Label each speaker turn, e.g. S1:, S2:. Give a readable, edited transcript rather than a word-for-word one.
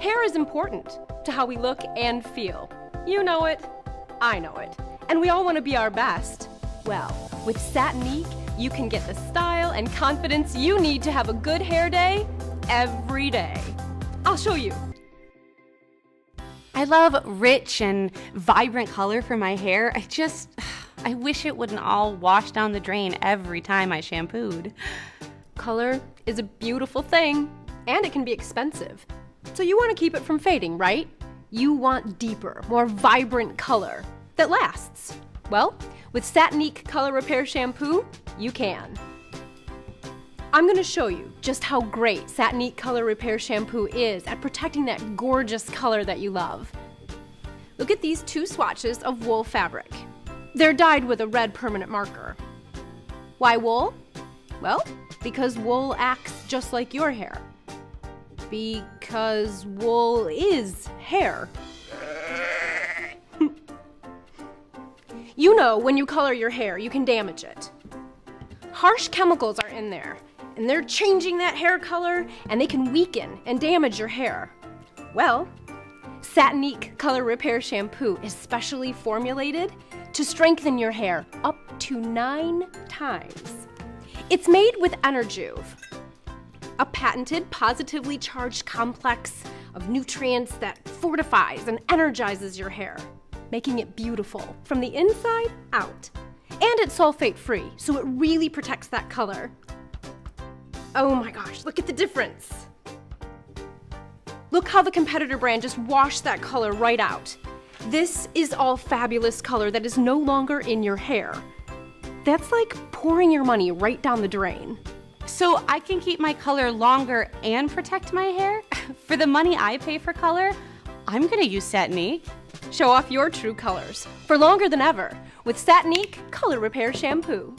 S1: Hair is important to how we look and feel. You know it, I know it, and we all want to be our best. Well, with Satinique, you can get the style and confidence you need to have a good hair day every day. I'll show you.
S2: I love rich and vibrant color for my hair. I wish it wouldn't all wash down the drain every time I shampooed.
S1: Color is a beautiful thing, and it can be expensive. So you want to keep it from fading, right? You want deeper, more vibrant color that lasts. Well, with Satinique Color Repair Shampoo, you can. I'm going to show you just how great Satinique Color Repair Shampoo is at protecting that gorgeous color that you love. Look at these two swatches of wool fabric. They're dyed with a red permanent marker. Why wool? Well, because wool acts just like your hair. Because wool is hair. You know, when you color your hair, you can damage it. Harsh chemicals are in there, and they're changing that hair color, and they can weaken and damage your hair. Well, Satinique Color Repair Shampoo is specially formulated to strengthen your hair up to 9 times. It's made with Enerjuve, a patented positively charged complex of nutrients that fortifies and energizes your hair, making it beautiful from the inside out. And it's sulfate-free, so it really protects that color. Oh my gosh, look at the difference. Look how the competitor brand just washed that color right out. This is all fabulous color that is no longer in your hair. That's like pouring your money right down the drain.
S2: So I can keep my color longer and protect my hair? For the money I pay for color, I'm gonna use Satinique.
S1: Show off your true colors for longer than ever with Satinique Color Repair Shampoo.